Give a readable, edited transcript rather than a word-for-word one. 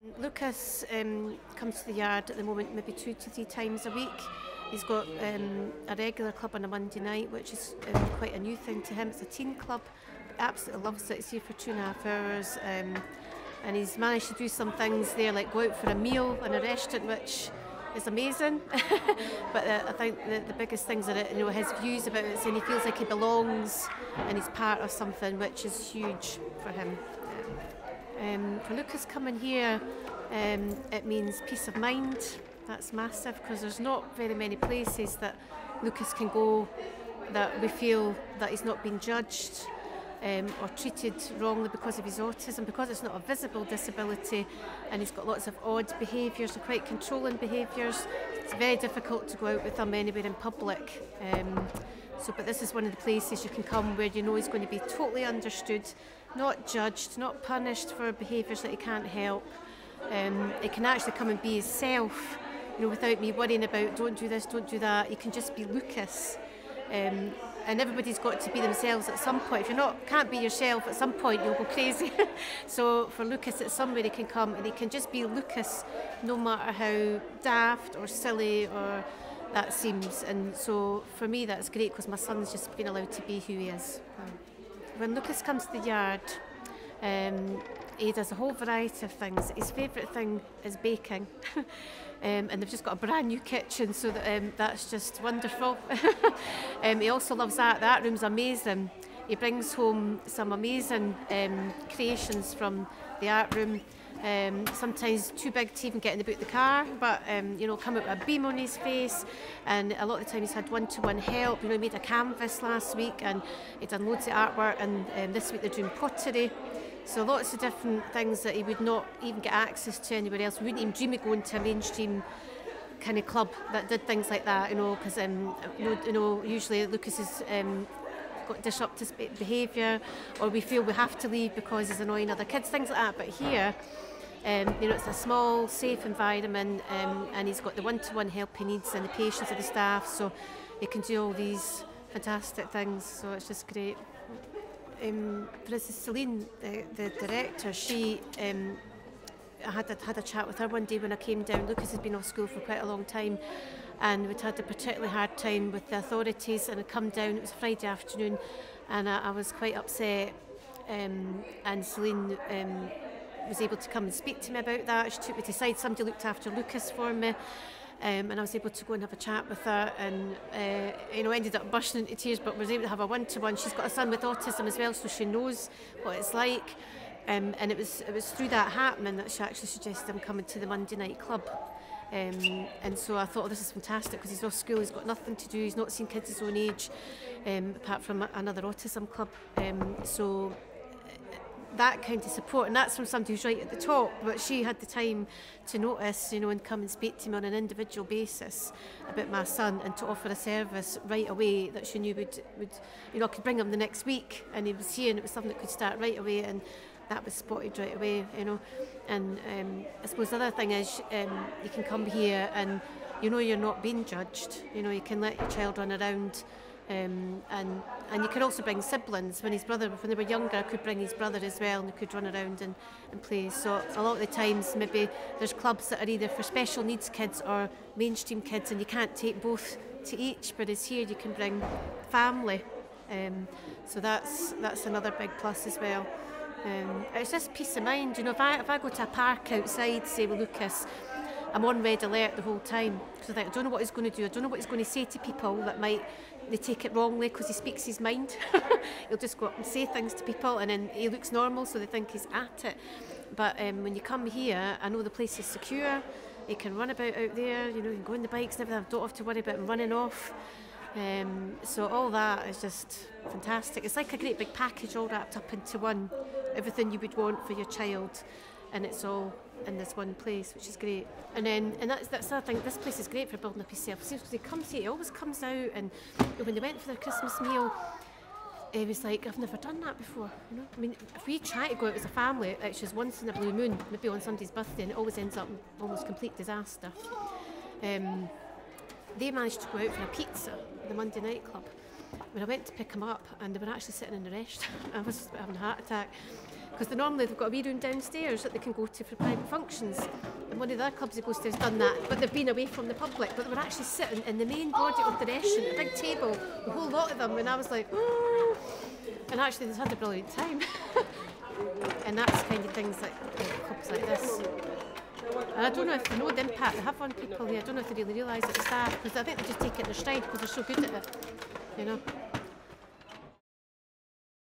Lucas comes to the yard at the moment maybe 2 to 3 times a week. He's got a regular club on a Monday night, which is quite a new thing to him. It's a teen club. Absolutely loves it. He's here for 2.5 hours, and he's managed to do some things there, like go out for a meal in a restaurant, which is amazing. But I think the biggest things are his views about it, saying he feels like he belongs and he's part of something, which is huge for him. For Lucas coming here, it means peace of mind. That's massive, because there's not very many places that Lucas can go that we feel that he's not being judged or treated wrongly because of his autism, because it's not a visible disability and he's got lots of odd behaviours and quite controlling behaviours. It's very difficult to go out with him anywhere in public. But this is one of the places you can come where you know he's going to be totally understood, not judged, not punished for behaviours that he can't help. He can actually come and be himself, without me worrying about don't do this, don't do that. You can just be Lucas. And everybody's got to be themselves at some point. If you can't be yourself, at some point you'll go crazy. So for Lucas, it's somewhere he can come and he can just be Lucas, no matter how daft or silly or that seems. And so for me, that's great, because my son's just been allowed to be who he is. When Lucas comes to the yard, he does a whole variety of things. His favourite thing is baking. And they've just got a brand new kitchen, so that's just wonderful. He also loves art. The art room's amazing. He brings home some amazing creations from the art room. Sometimes too big to even get in the boot of the car, but come out with a beam on his face. And a lot of the time he's had one-to-one help. He made a canvas last week and he'd done loads of artwork, and this week they're doing pottery. So lots of different things that he would not even get access to anywhere else. We wouldn't even dream of going to a mainstream kind of club that did things like that, because usually Lucas has got disruptive behaviour, or we feel we have to leave because he's annoying other kids, things like that. But here, it's a small, safe environment, and he's got the one-to-one help he needs and the patience of the staff, so he can do all these fantastic things. So it's just great. For instance, Celine, the director, she I had a chat with her one day when I came down. Lucas has been off school for quite a long time, and we'd had a particularly hard time with the authorities, and I'd come down, it was a Friday afternoon, and I was quite upset, and Celine was able to come and speak to me about that. She took me to the side, somebody looked after Lucas for me, and I was able to go and have a chat with her, and ended up bursting into tears, but was able to have a one-to-one. She's got a son with autism as well, so she knows what it's like, and it was through that happening that she actually suggested him coming to the Monday night club. And so I thought, oh, this is fantastic, because he's off school, he's got nothing to do, he's not seen kids his own age, apart from another autism club. So that kind of support, and that's from somebody who's right at the top, but she had the time to notice, and come and speak to me on an individual basis about my son, and to offer a service right away that she knew would I could bring him the next week, and he was here, and it was something that could start right away, and that was spotted right away, And I suppose the other thing is, you can come here and you're not being judged. You can let your child run around. And you could also bring siblings. When they were younger, I could bring his brother as well, and they could run around and play. So a lot of the times, maybe there's clubs that are either for special needs kids or mainstream kids, and you can't take both to each. Whereas here, you can bring family. So that's another big plus as well. It's just peace of mind. If I go to a park outside, say with Lucas, I'm on red alert the whole time, because I don't know what he's going to do. I don't know what he's going to say to people that they take it wrongly, because he speaks his mind. He'll just go up and say things to people, and then he looks normal, so they think he's at it. But when you come here, I know the place is secure. You can run about out there. You can go on the bikes and everything. I don't have to worry about him running off. So all that is just fantastic. It's like a great big package all wrapped up into one. Everything you would want for your child, and it's all in this one place, which is great. And that's the other thing. This place is great for building up his self-esteem. He comes here, he always comes out, and when they went for their Christmas meal, he was like, I've never done that before. I mean, if we try to go out as a family, it's just once in a blue moon, maybe on somebody's birthday, and it always ends up in almost complete disaster. They managed to go out for a pizza at the Monday night club. When I went to pick him up, and they were actually sitting in the restaurant, I was having a heart attack. Because normally they've got a wee room downstairs that they can go to for private functions. And one of the other clubs that goes to has done that, but they've been away from the public. But they were actually sitting in the main body of the restaurant, a big table, a whole lot of them, and I was like, oh. And actually they've had a brilliant time. And that's kind of things like clubs like this. And I don't know if they know the impact they have on people here. I don't know if they really realise it, staff, because I think they just take it in their stride because they're so good at it, you know.